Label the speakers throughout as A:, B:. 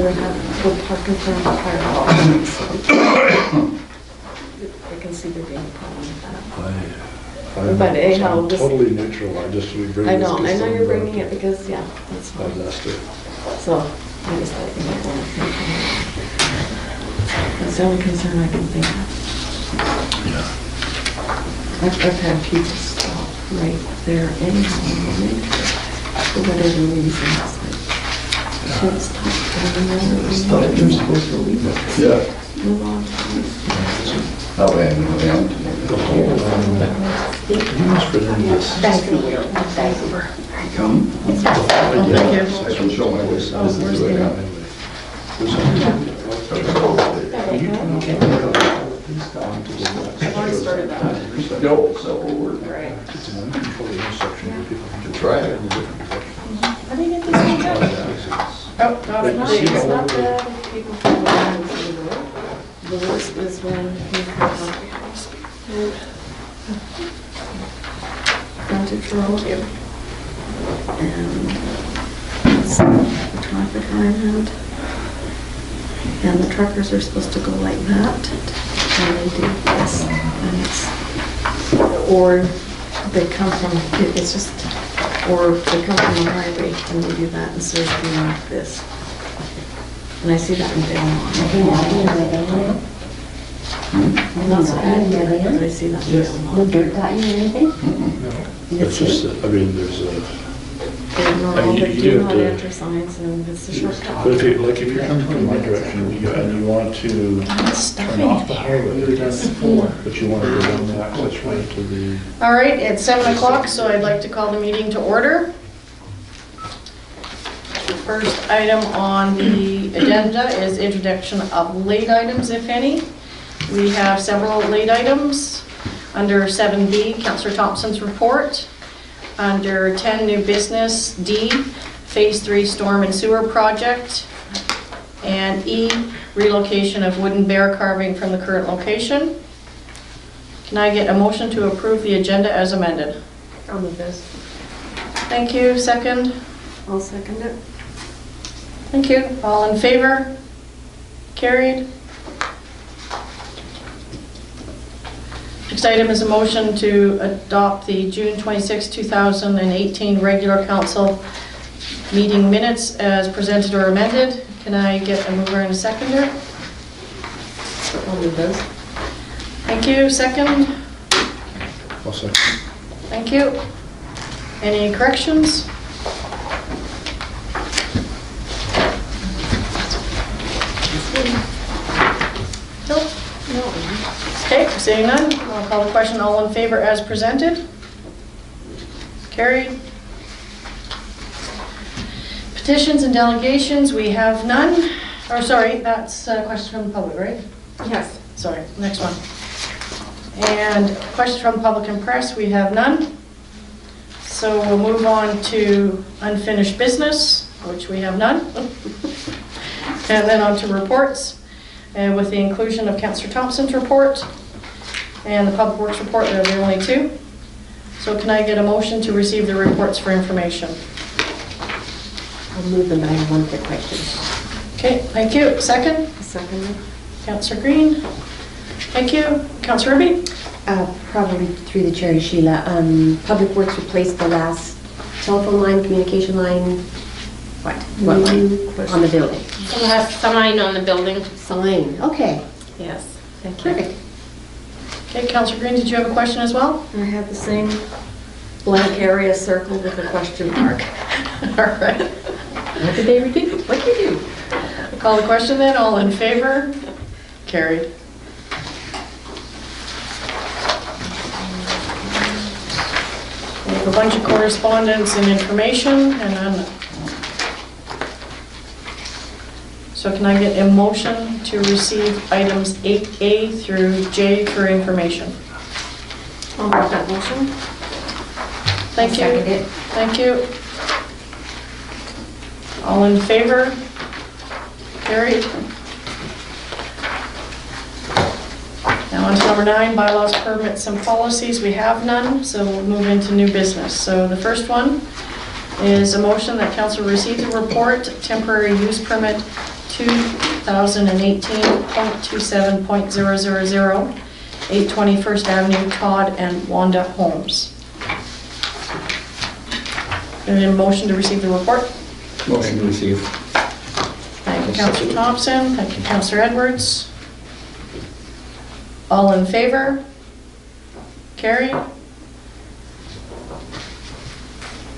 A: would have full parking for an entire hall. I can see there being a problem with that. But anyhow,
B: I'm
A: this-
B: totally neutral, I just, we bring
A: I
B: this.
A: know
B: to
A: you're bringing
B: some
A: it because, yeah, that's fine.
B: disaster.
A: So, I just thought you might want to think on it. That's the only concern I can think of.
B: Yeah.
A: I've had people stop right there anyhow in the winter for whatever reason. It's like, should stop driving there. You're supposed to leave it.
C: Yeah.
A: Move on.
C: That way I can go down to
B: The whole, you must fit into this.
D: Thank you. Thank you.
C: come.
A: Thank you.
C: I can show my way.
A: Oh, where's the-
D: I've already started that.
C: No, so we're
D: Right.
B: It's an uncontrolled intersection where people can just
C: Try it.
B: in a different direction.
D: I think it just went up. Oh, got it.
A: It's not bad if people follow around the road. The worst is when you have frontage road and it's the traffic island. And the truckers are supposed to go like that and they do this. And it's, or they come from, it's just, or they come from the highway and they do that instead of doing like this. And I see that in Belmont. Not so bad here, but I see that in
D: No
A: Belmont.
D: dirt got you or anything?
B: It's just, that, I mean, there's a,
A: They ignore
B: I mean,
A: all the
B: you
A: do
B: have
A: not
B: to-
A: enter signs and it's a shortcut.
B: but if you, like, if you're coming from my direction and you want to turn off the highway, but you want to go down the access way to the,
E: All right, it's 7 o'clock, so I'd like to call the meeting to order. First item on the agenda is introduction of late items, if any. We have several late items. Under 7B, Councillor Thompson's report. Under 10, new business, D, Phase 3 storm and sewer project. And E, relocation of wooden bear carving from the current location. Can I get a motion to approve the agenda as amended?
A: I'll move this.
E: Thank you. Second?
A: I'll second it.
E: Thank you. All in favor? Carried. Next item is a motion to adopt the June 26, 2018 regular council meeting minutes as presented or amended. Can I get a mover and a seconder?
A: I'll move this.
E: Thank you. Second?
B: I'll second.
E: Thank you. Any corrections? Nope.
A: No.
E: Okay, seeing none, I'll call the question. All in favor as presented? Carried. Petitions and delegations, we have none. Or sorry, that's a question from the public, right?
D: Yes.
E: Sorry, next one. And questions from the public and press, we have none. So we'll move on to unfinished business, which we have none. And then on to reports, with the inclusion of Councillor Thompson's report and the Public Works report, they're the only two. So can I get a motion to receive the reports for information?
D: I'll move them, but I have one quick question.
E: Okay, thank you. Second?
A: Second it.
E: Councillor Green. Thank you. Councillor Irby?
D: Probably through the chair to Sheila. Public Works replaced the last telephone line, communication line, what line? On the building.
F: So we'll have sign on the building.
D: Sign, okay,
F: Yes, thank you.
D: perfect.
E: Okay, Councillor Green, did you have a question as well?
A: I have the same blank area circled with a question mark.
E: All right.
D: What did they repeat? What did you do?
E: Call the question then. All in favor? Carried. We have a bunch of correspondence and information, and then, so can I get a motion to receive items 8A through J for information?
A: I'll make that motion.
E: Thank you.
D: Second it.
E: Thank you. All in favor? Carried. Now on to number 9, bylaws, permits, and policies. We have none, so we'll move into new business. So the first one is a motion that council receives a report, temporary use permit 2018.27.000, 820 First Avenue, Todd and Wanda Homes. And a motion to receive the report.
C: Motion to receive.
E: Thank you, Councillor Thompson. Thank you, Councillor Edwards. All in favor? Carried.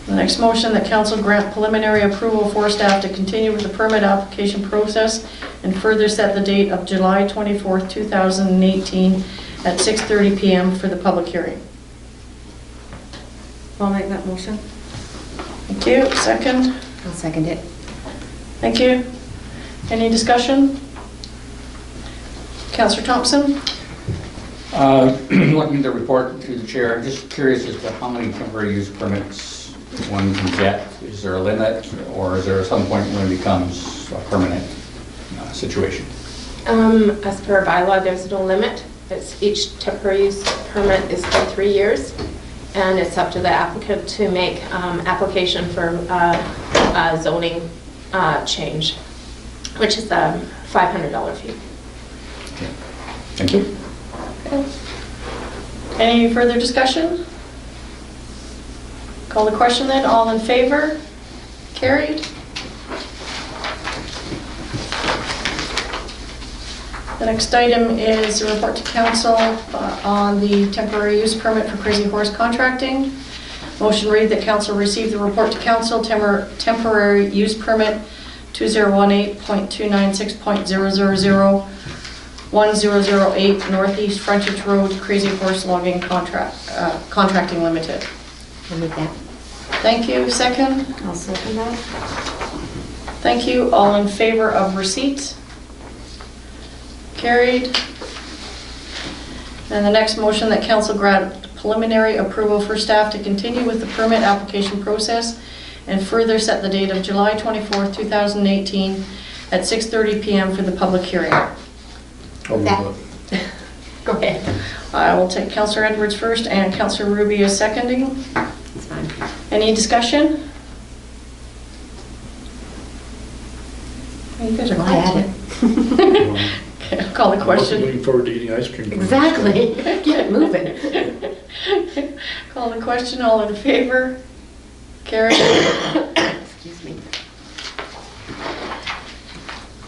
E: The next motion, that council grant preliminary approval for staff to continue with the permit application process and further set the date of July 24th, 2018 at 6:30 p.m. for the public hearing.
A: I'll make that motion.
E: Thank you. Second.
D: I'll second it.
E: Thank you. Any discussion? Councillor Thompson?
G: Looking at the report to the chair, I'm just curious as to how many temporary use permits one can get. Is there a limit, or is there some point when it becomes a permanent situation?
F: As per our bylaw, there's no limit. Each temporary use permit is for 3 years, and it's up to the applicant to make application for a zoning change, which is a $500 fee.
G: Okay. Thank you.
E: Okay. Any further discussion? Call the question then. All in favor? Carried. The next item is a report to council on the temporary use permit for Crazy Horse Contracting. Motion read that council receive the report to council, temporary use permit 2018.296.000 1008 Northeast Frontage Road, Crazy Horse Logging Contracting Limited.
D: I'll make that.
E: Thank you. Second.
A: I'll second that.
E: Thank you. All in favor of receipt? Carried. And the next motion, that council grant preliminary approval for staff to continue with the permit application process and further set the date of July 24th, 2018 at 6:30 p.m. for the public hearing.
B: I'll move
D: That-
B: it.
F: Go ahead.
E: I will take Councillor Edwards first and Councillor Ruby is seconding.
D: It's fine.
E: Any discussion? You guys are
D: Go ahead.
E: quiet. Okay, I'll call the
B: I'm
E: question.
B: looking forward to eating ice cream.
D: Exactly. Get it moving.
E: Call the question. All in favor? Carried.
D: Excuse me.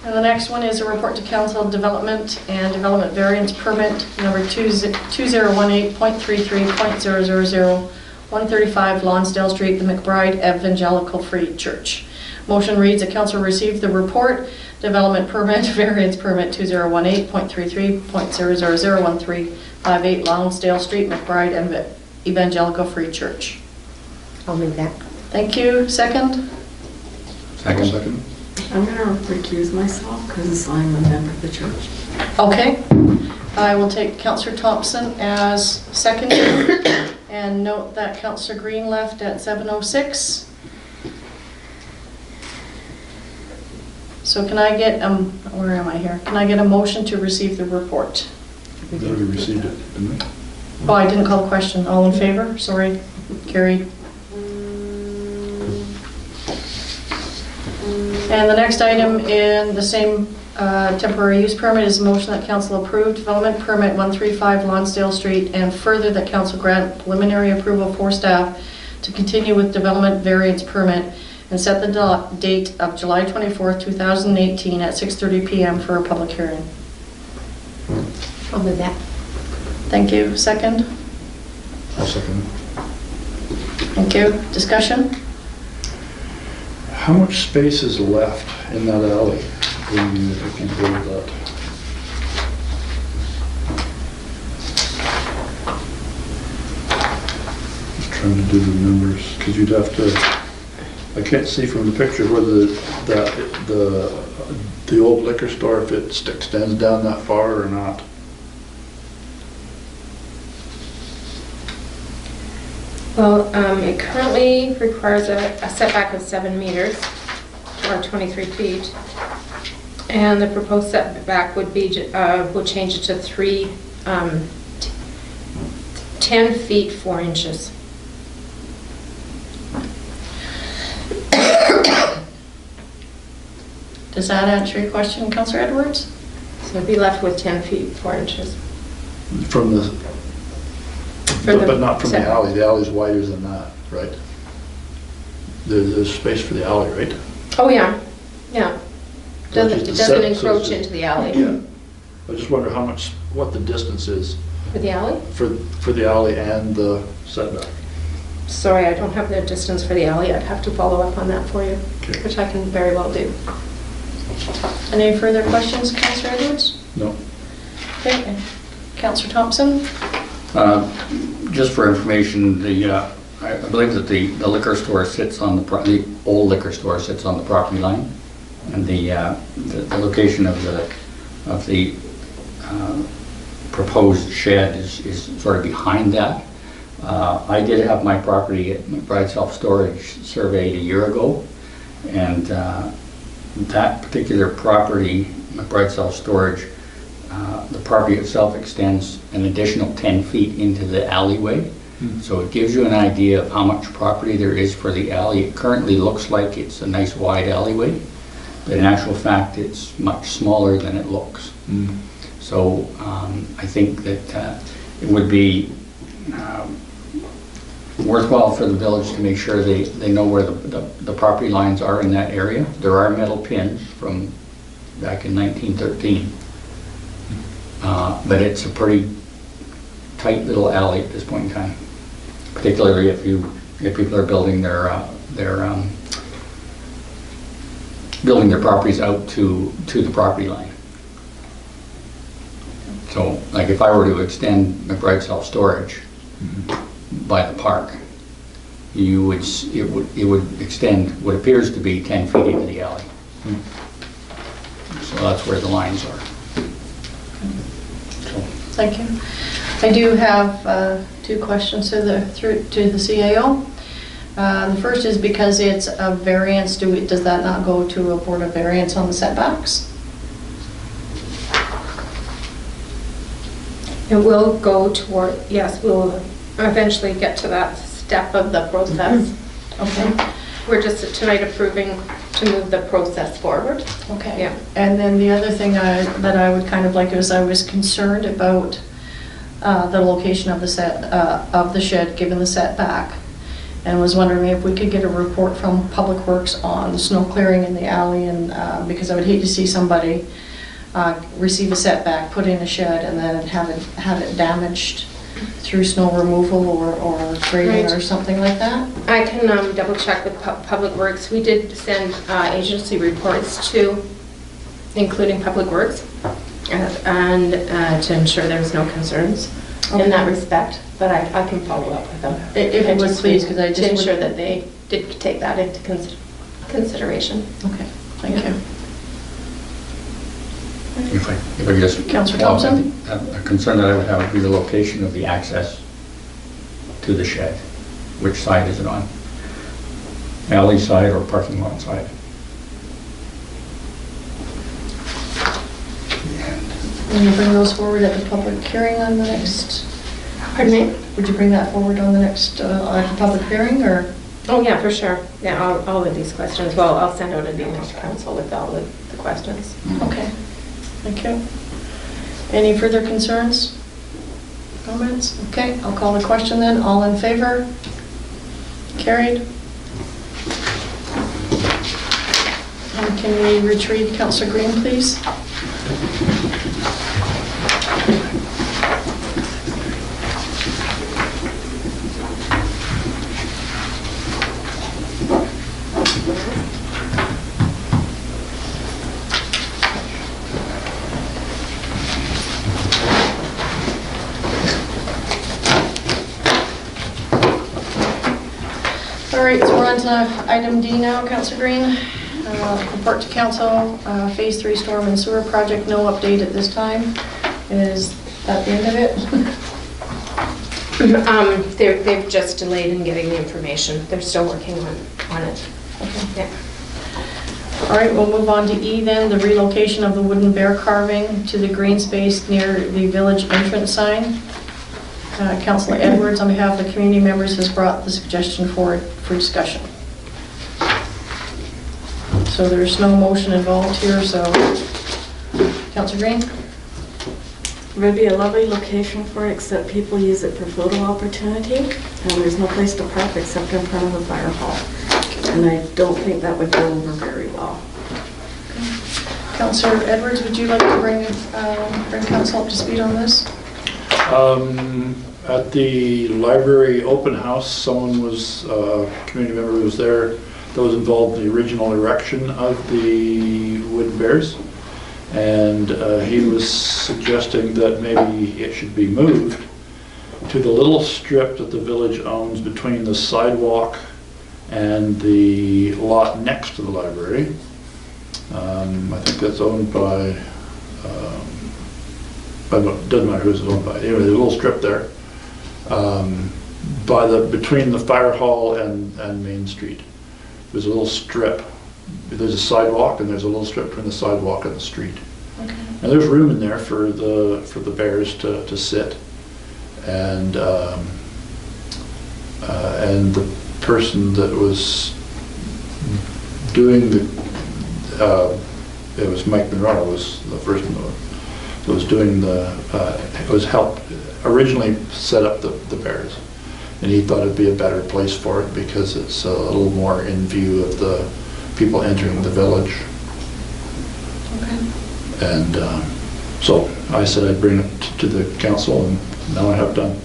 E: And the next one is a report to council development and development variance permit number 2018.33.000 135 Lonsdale Street, the McBride Evangelical Free Church. Motion reads that council received the report, development permit, variance permit 2018.33.000 1358 Lonsdale Street, McBride Evangelical Free Church.
D: I'll make that.
E: Thank you. Second?
B: Second.
A: I'm going to recuse myself because I'm a member of the church.
E: Okay. I will take Councillor Thompson as secondary and note that Councillor Green left at 7:06. So can I get, where am I here? Can I get a motion to receive the report?
B: We already received it, didn't we?
E: Oh, I didn't call the question. All in favor? Sorry. Carried. And the next item in the same temporary use permit is a motion that council approve development permit 135 Lonsdale Street and further that council grant preliminary approval for staff to continue with development variance permit and set the date of July 24th, 2018 at 6:30 p.m. for a public hearing.
D: I'll move that.
E: Thank you. Second?
B: I'll second.
E: Thank you. Discussion?
B: How much space is left in that alley when you, if you build that? Just trying to do the numbers, because you'd have to, I can't see from the picture whether the old liquor store, if it extends down that far or not.
F: Well, it currently requires a setback of 7 meters, or 23 feet. And the proposed setback would be, will change it to 10 feet 4 inches.
E: Does that answer your question, Councillor Edwards?
F: So it'd be left with 10 feet, 4 inches.
B: From the,
F: For the
B: but not from the
F: setback.
B: alley. The alley's wider than that, right? There's space for the alley, right?
F: Oh, yeah, yeah.
B: So
F: Doesn't,
B: just
F: it
B: the
F: doesn't
B: set- so
F: encroach
B: it's-
F: into the alley.
B: Yeah. I just wonder how much, what the distance is
F: For the alley?
B: for the alley and the setback.
F: Sorry, I don't have the distance for the alley. I'd have to follow up on that for you,
B: Okay.
F: which I can very well do.
E: Any further questions, Councillor Edwards?
B: No.
E: Okay, Councillor Thompson?
G: Just for information, I believe that the liquor store sits on the old liquor store sits on the property line, and the location of the proposed shed is sort of behind that. I did have my property at McBride Self-Storage surveyed a year ago, and that particular property, McBride Self-Storage, the property itself extends an additional 10 feet into the alleyway. So it gives you an idea of how much property there is for the alley. It currently looks like it's a nice wide alleyway, but in actual fact, it's much smaller than it looks. So I think that it would be worthwhile for the village to make sure they know where the property lines are in that area. There are metal pins from back in 1913. But it's a pretty tight little alley at this point in time, particularly if people are building building their properties out to the property line. So, like if I were to extend McBride Self-Storage by the park, it would extend what appears to be 10 feet into the alley. So that's where the lines are.
E: Thank you. I do have two questions to the CAO. The first is because it's a variance, does that not go to a board of variance on the setbacks?
F: It will go toward, yes, we'll eventually get to that step of the process.
E: Okay.
F: We're just tonight approving to move the process forward.
E: Okay.
F: Yeah.
E: And then the other thing that I would kind of like is I was concerned about the location of the shed given the setback, and was wondering if we could get a report from Public Works on snow clearing in the alley, and because I would hate to see somebody receive a setback, put in a shed, and then have it damaged through snow removal or grading
F: Right.
E: or something like that.
F: I can double check with Public Works. We did send agency reports to, including Public Works, and to ensure there's no concerns in that respect, but I can follow up with them.
E: If you would please, because I just
F: To
E: would-
F: ensure that they did take that into consideration.
E: Okay, thank you.
G: If I could just...
E: Councillor Thompson?
G: A concern that I would have would be the location of the access to the shed. Which side is it on? Alley side or parking lot side?
E: Will you bring those forward at the public hearing on the next?
F: Pardon me?
E: Would you bring that forward on the next public hearing, or?
F: Oh, yeah, for sure. Yeah, all of these questions. Well, I'll send out an email to council with all of the questions.
E: Okay, thank you. Any further concerns? Comments? Okay, I'll call the question then. All in favor? Carried. And can we retrieve Councillor Green, please? All right, so we're on to item D now, Councillor Green. Report to council, Phase 3 storm and sewer project, no update at this time. Is that the end of it?
F: They've just delayed in getting the information. They're still working on it.
E: Okay.
F: Yeah.
E: All right, we'll move on to E then, the relocation of the wooden bear carving to the green space near the village entrance sign. Councillor Edwards, on behalf of the community members, has brought the suggestion forward for discussion. So there's no motion involved here, so Councillor Green?
A: It would be a lovely location for it, except people use it for photo opportunity, and there's no place to park except in front of the fire hall. And I don't think that would go over very well.
E: Councillor Edwards, would you like to bring council up to speed on this?
B: At the library open house, someone was, a community member was there that was involved in the original erection of the wooden bears. And he was suggesting that maybe it should be moved to the little strip that the village owns between the sidewalk and the lot next to the library. I think that's owned by, doesn't matter who's owned by. Anyway, there's a little strip there between the fire hall and Main Street. There's a little strip. There's a sidewalk, and there's a little strip between the sidewalk and the street.
E: Okay.
B: And there's room in there for the bears to sit, and the person that was doing it was Mike Monroe was the person that was doing originally set up the bears, and he thought it'd be a better place for it because it's a little more in view of the people entering the village.
E: Okay.
B: And so I said I'd bring it to the council, and now I have done.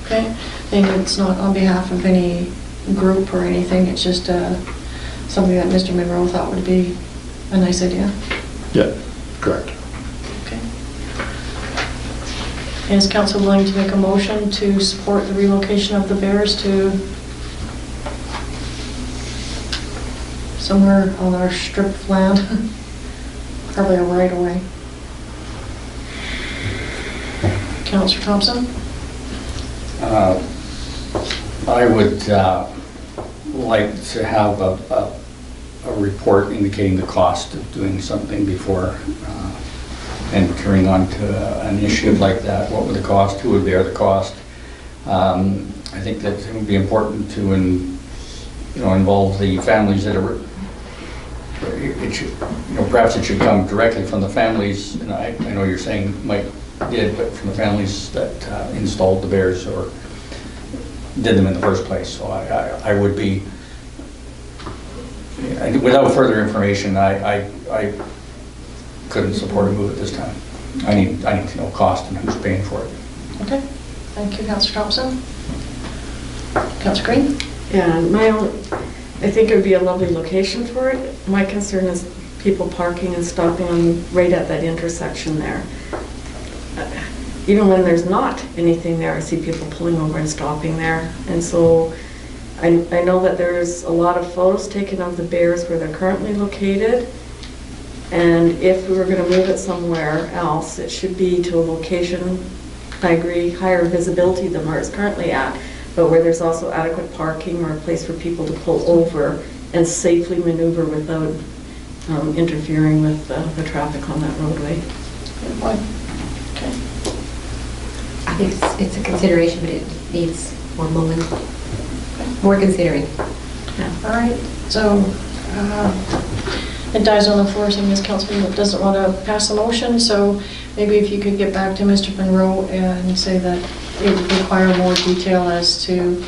E: Okay. And it's not on behalf of any group or anything, it's just something that Mr. Monroe thought would be a nice idea?
B: Yeah, correct.
E: Okay. Is council willing to make a motion to support the relocation of the bears to somewhere on our strip of land? Probably a right away. Councillor Thompson?
G: I would like to have a report indicating the cost of doing something before entering onto an initiative like that. What would the cost? Who would bear the cost? I think that it would be important to involve the families that are. It should, perhaps it should come directly from the families. And I know you're saying Mike did, but from the families that installed the bears or did them in the first place. So I would be, without further information, I couldn't support a move at this time. I need to know cost and who's paying for it.
E: Okay. Thank you, Councillor Thompson. Councillor Green?
A: Yeah, I think it would be a lovely location for it. My concern is people parking and stopping right at that intersection there. Even when there's not anything there, I see people pulling over and stopping there. And so I know that there's a lot of photos taken of the bears where they're currently located. And if we were going to move it somewhere else, it should be to a location, I agree, higher visibility than where it's currently at, but where there's also adequate parking or a place for people to pull over and safely maneuver without interfering with the traffic on that roadway.
E: Good point. Okay.
D: I think it's a consideration, but it needs more mulling, more considering.
A: Yeah.
E: All right. So it dies on the floor, seeing as councilman doesn't want to pass a motion. So maybe if you could get back to Mr. Monroe and say that it would require more detail as to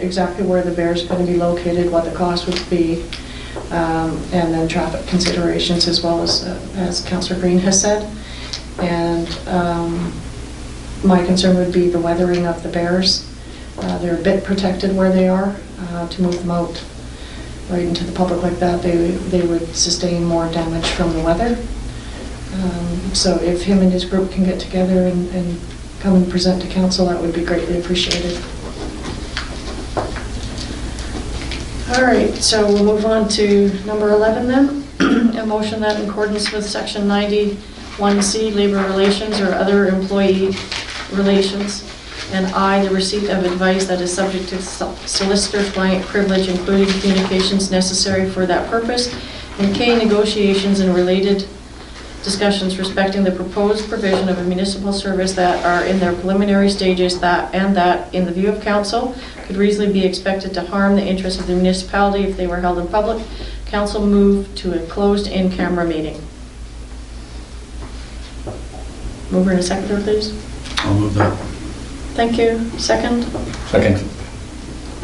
E: exactly where the bear is going to be located, what the cost would be, and then traffic considerations as well as Councillor Green has said. And my concern would be the weathering of the bears. They're a bit protected where they are. To move them out right into the public like that, they would sustain more damage from the weather. So if him and his group can get together and come and present to council, that would be greatly appreciated. All right, so we'll move on to number 11 then. A motion that in accordance with section 91C, labor relations or other employee relations, and I, the receipt of advice that is subject to solicitor-client privilege, including communications necessary for that purpose, and K, negotiations and related discussions respecting the proposed provision of a municipal service that are in their preliminary stages that, in the view of council, could reasonably be expected to harm the interests of the municipality if they were held in public. Council moved to a closed in-camera meeting. Mover and a seconder, please.
B: I'll move that.
E: Thank you. Second?
G: Second.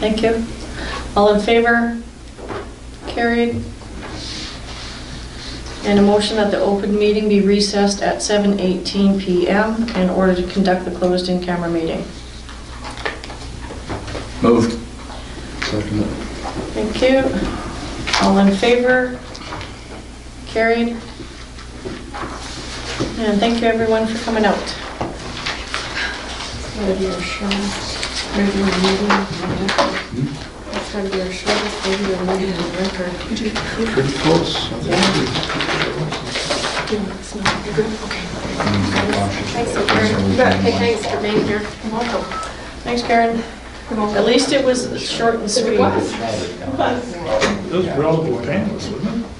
E: Thank you. All in favor? Carried. And a motion that the open meeting be recessed at 7:18 PM in order to conduct the closed in-camera meeting.
G: Moved.
B: Second.
E: Thank you. All in favor? Carried. And thank you everyone for coming out.
A: It's gotta be our shortest regular meeting on record. It's gotta be our shortest regular meeting on record.
B: Pretty close.
A: It's not good. Okay.
F: Thanks, Karen. Hey, thanks for being here.
A: You're welcome.
E: Thanks, Karen. At least it was short and sweet.
B: It was relatively painless, wasn't it?